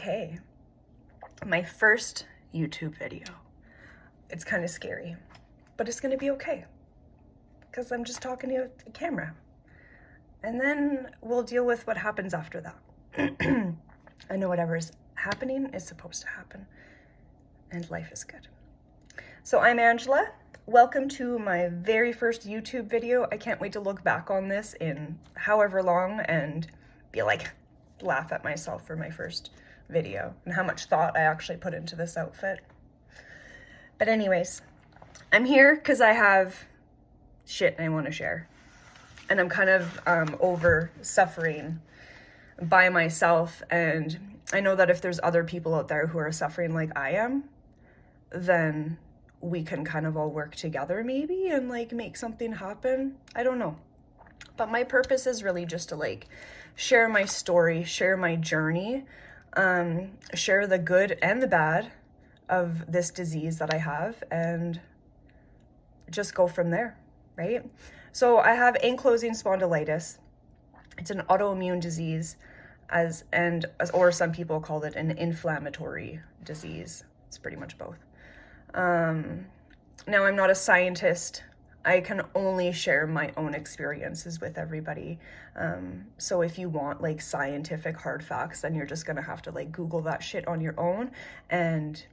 okay. My first YouTube video. It's kind of scary, but it's gonna be okay because I'm just talking to a camera. And then we'll deal with what happens after that. I know whatever's happening is supposed to happen, and life is good. So I'm Angela. Welcome to my very first YouTube video. I can't wait to look back on this in however long and be like, laugh at myself for my first video and how much thought I actually put into this outfit. But anyways, I'm here because I have shit I want to share. And I'm kind of over suffering by myself. And I know that if there's other people out there who are suffering like I am, then we can kind of all work together maybe and like make something happen. I don't know. But my purpose is really just to like share my story, share my journey, share the good and the bad of this disease that I have, and just go from there, right? So I have ankylosing spondylitis. It's an autoimmune disease, or some people call it an inflammatory disease. It's pretty much both. Now, I'm not a scientist. I can only share my own experiences with everybody. So if you want like scientific hard facts, then you're just gonna have to like Google that shit on your own and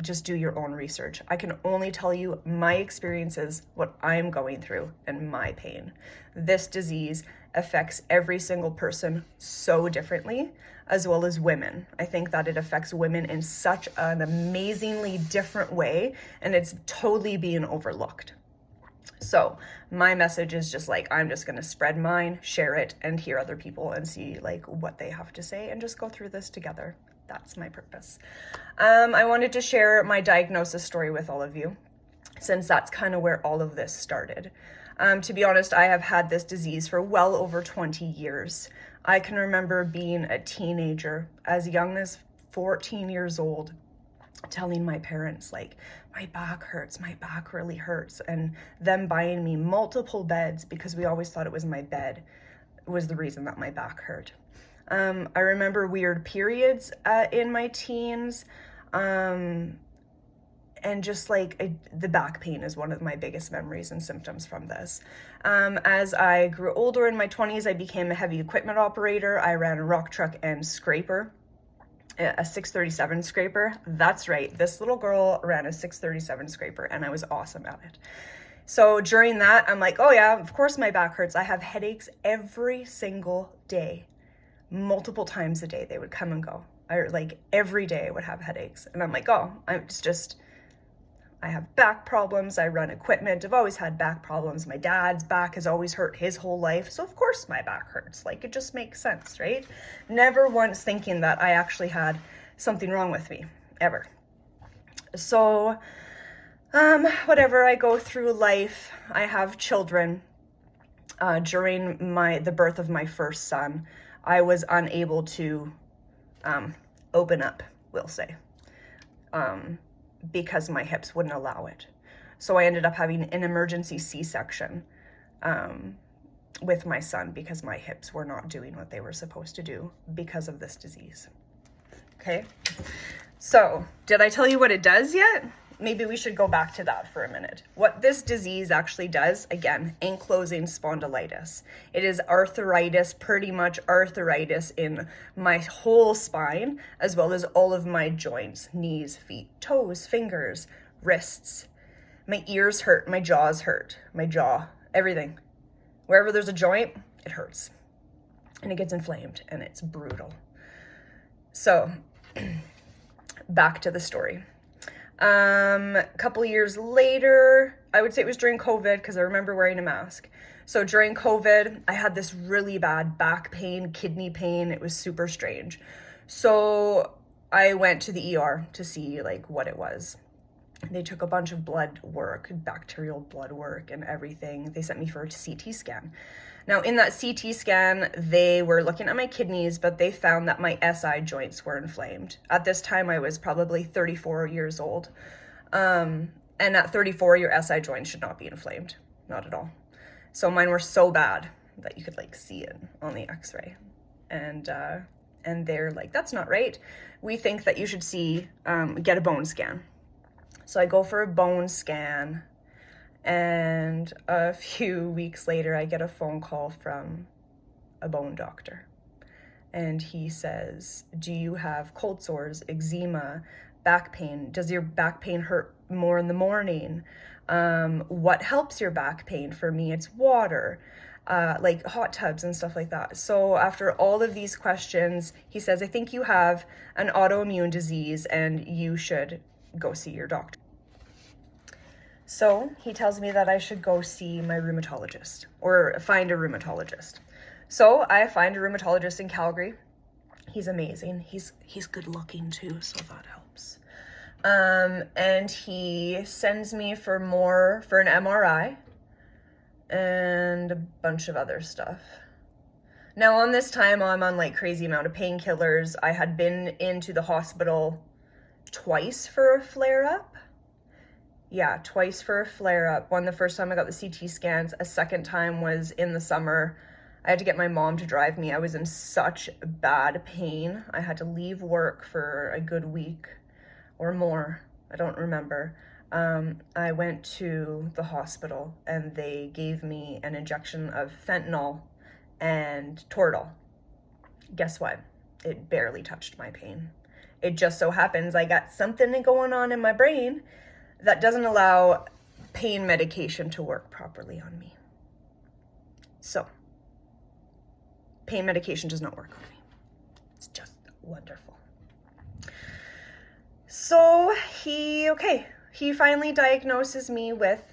just do your own research. I can only tell you my experiences, what I'm going through, and my pain. This disease affects every single person so differently, as well as women. I think that it affects women in such an amazingly different way, and it's totally being overlooked. So my message is just like, I'm just gonna spread mine, share it, and hear other people and see like what they have to say and just go through this together. That's my purpose. I wanted to share my diagnosis story with all of you, since that's kind of where all of this started. To be honest, I have had this disease for well over 20 years. I can remember being a teenager, as young as 14 years old, telling my parents like, my back hurts, my back really hurts, and them buying me multiple beds because we always thought it was my bed was the reason that my back hurt. I remember weird periods in my teens, and just like the back pain is one of my biggest memories and symptoms from this. As I grew older in my 20s, I became a heavy equipment operator. I ran a rock truck and scraper, a 637 scraper. That's right, this little girl ran a 637 scraper, and I was awesome at it. So during that, I'm like, oh yeah, of course my back hurts. I have headaches every single day. Multiple times a day they would come and go. Like every day I would have headaches, and I'm like, oh, I have back problems. I run equipment. I've always had back problems. My dad's back has always hurt his whole life, so of course my back hurts. Like, it just makes sense, right? Never once thinking that I actually had something wrong with me, ever. So whatever, I go through life. I have children. During the birth of my first son, I was unable to open up, we'll say, because my hips wouldn't allow it. So I ended up having an emergency C-section with my son because my hips were not doing what they were supposed to do because of this disease. Okay, so did I tell you what it does yet? Maybe we should go back to that for a minute. What this disease actually does, again, ankylosing spondylitis. It is arthritis, pretty much arthritis in my whole spine, as well as all of my joints, knees, feet, toes, fingers, wrists. My ears hurt, my jaws hurt, my jaw, everything. Wherever there's a joint, it hurts. And it gets inflamed, and it's brutal. So, back to the story. A couple of years later, I would say it was during COVID because I remember wearing a mask. So during COVID, I had this really bad back pain, kidney pain. It was super strange. So I went to the ER to see like what it was. They took a bunch of blood work, bacterial blood work and everything. They sent me for a CT scan. Now in that CT scan, they were looking at my kidneys, but they found that my SI joints were inflamed. At this time, I was probably 34 years old. And at 34, your SI joints should not be inflamed, not at all. So mine were so bad that you could like see it on the x-ray. And And they're like, that's not right. We think that you should get a bone scan. So I go for a bone scan, and a few weeks later, I get a phone call from a bone doctor. And he says, do you have cold sores, eczema, back pain? Does your back pain hurt more in the morning? What helps your back pain? For me, it's water, like hot tubs and stuff like that. So after all of these questions, he says, I think you have an autoimmune disease and you should go see your doctor. So he tells me that I should go see my rheumatologist, or find a rheumatologist. So I find a rheumatologist in Calgary. He's amazing. He's good looking too, so that helps. And he sends me for an MRI and a bunch of other stuff. Now on this time, I'm on like crazy amount of painkillers. I had been into the hospital twice for a flare-up. Yeah, twice for a flare-up. One, the first time I got the CT scans. A second time was in the summer. I had to get my mom to drive me. I was in such bad pain. I had to leave work for a good week or more. I don't remember. I went to the hospital and they gave me an injection of fentanyl and Toradol. Guess what? It barely touched my pain. It just so happens I got something going on in my brain that doesn't allow pain medication to work properly on me. So, pain medication does not work on me. It's just wonderful. So he finally diagnoses me with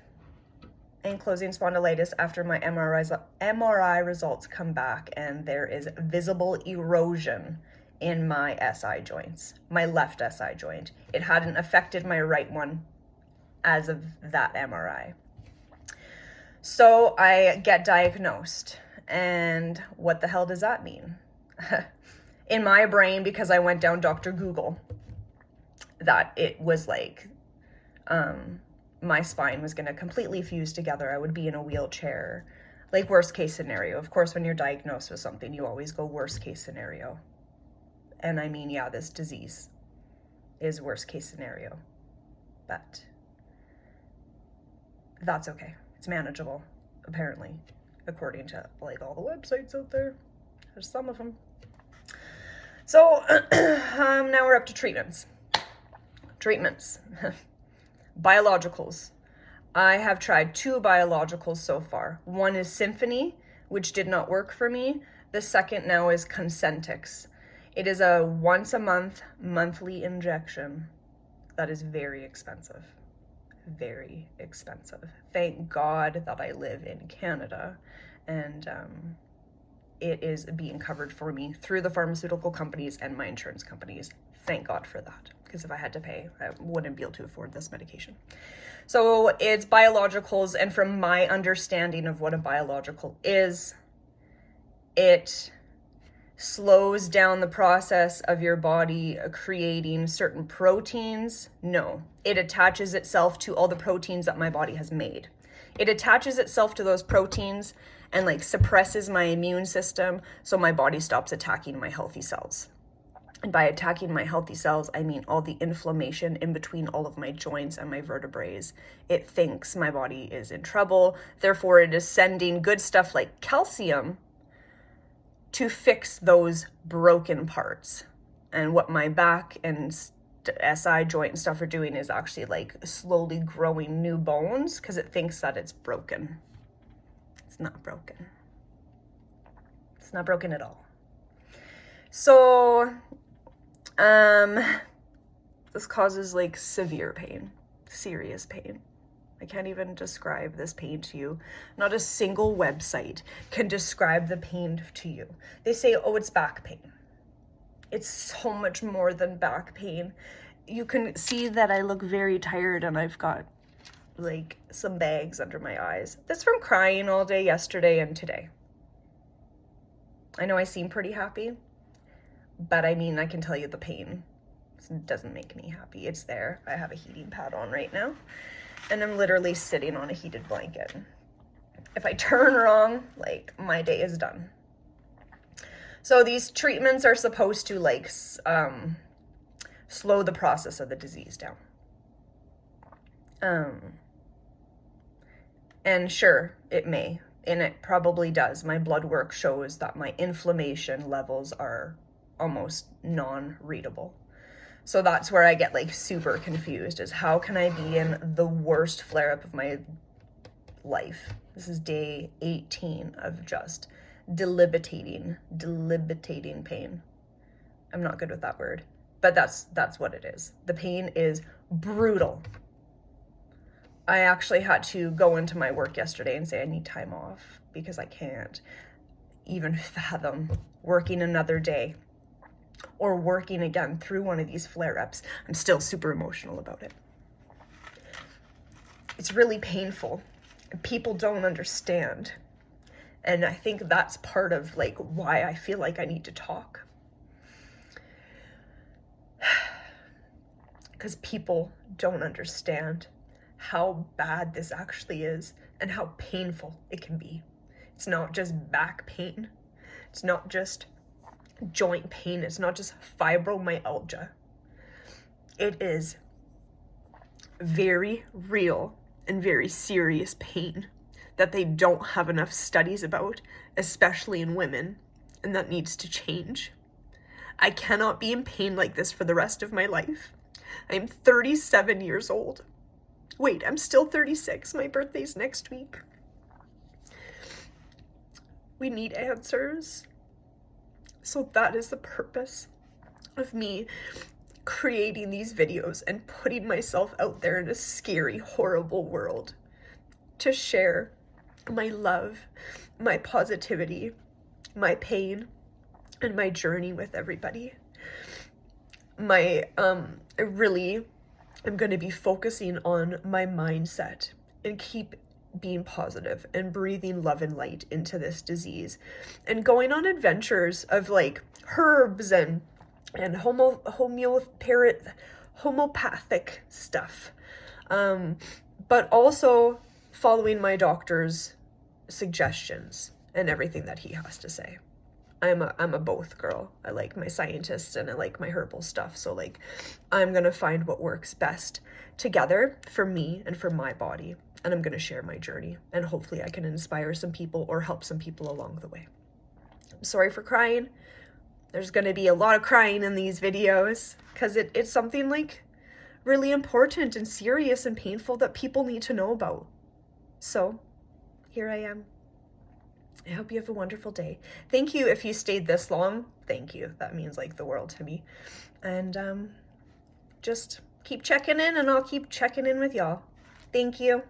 ankylosing spondylitis after my MRI results come back, and there is visible erosion in my SI joints, my left SI joint. It hadn't affected my right one as of that MRI. So I get diagnosed. And what the hell does that mean? In my brain, because I went down Dr. Google, that it was like my spine was going to completely fuse together. I would be in a wheelchair, like worst case scenario. Of course, when you're diagnosed with something, you always go worst case scenario. And I mean, yeah, this disease is worst case scenario, but that's okay. It's manageable, apparently. According to like all the websites out there. There's some of them. So now we're up to treatments. Biologicals. I have tried 2 biologicals so far. One is Symphony, which did not work for me. The second now is Consentix. It is a once a month, monthly injection that is very expensive. Very expensive. Thank God that I live in Canada and it is being covered for me through the pharmaceutical companies and my insurance companies. Thank God for that, because if I had to pay, I wouldn't be able to afford this medication. So it's biologicals, and from my understanding of what a biological is, it slows down the process of your body creating certain proteins. No, it attaches itself to all the proteins that my body has made. It attaches itself to those proteins and like suppresses my immune system, so my body stops attacking my healthy cells. And by attacking my healthy cells, I mean all the inflammation in between all of my joints and my vertebrae. It thinks my body is in trouble. Therefore, it is sending good stuff like calcium to fix those broken parts. And what my back and SI joint and stuff are doing is actually like slowly growing new bones because it thinks that it's broken. It's not broken. It's not broken at all. So, this causes like severe pain, serious pain. I can't even describe this pain to you. Not a single website can describe the pain to you. They say, oh, it's back pain. It's so much more than back pain. You can see that I look very tired and I've got like some bags under my eyes. That's from crying all day yesterday and today. I know I seem pretty happy, but I mean, I can tell you the pain doesn't make me happy. It's there. I have a heating pad on right now. And I'm literally sitting on a heated blanket. If I turn wrong, like, my day is done. So these treatments are supposed to like slow the process of the disease down. And sure, it may, and it probably does. My blood work shows that my inflammation levels are almost non-readable. So that's where I get like super confused, is how can I be in the worst flare-up of my life? This is day 18 of just debilitating pain. I'm not good with that word, but that's what it is. The pain is brutal. I actually had to go into my work yesterday and say I need time off because I can't even fathom working another day or working again through one of these flare-ups. I'm still super emotional about it. It's really painful. People don't understand. And I think that's part of like why I feel like I need to talk. Because people don't understand how bad this actually is and how painful it can be. It's not just back pain. It's not just joint pain. It's not just fibromyalgia. It is very real and very serious pain that they don't have enough studies about, especially in women, and that needs to change. I cannot be in pain like this for the rest of my life. I'm 37 years old. Wait, I'm still 36. My birthday's next week. We need answers. So that is the purpose of me creating these videos and putting myself out there in a scary, horrible world to share my love, my positivity, my pain, and my journey with everybody. I really am going to be focusing on my mindset and keep being positive and breathing love and light into this disease and going on adventures of like herbs and homeopathic stuff, but also following my doctor's suggestions and everything that he has to say. I'm a both girl. I like my scientists and I like my herbal stuff. So like, I'm going to find what works best together for me and for my body. And I'm going to share my journey and hopefully I can inspire some people or help some people along the way. I'm sorry for crying. There's going to be a lot of crying in these videos because it's something like really important and serious and painful that people need to know about. So here I am. I hope you have a wonderful day. Thank you if you stayed this long. Thank you. That means like the world to me. And just keep checking in and I'll keep checking in with y'all. Thank you.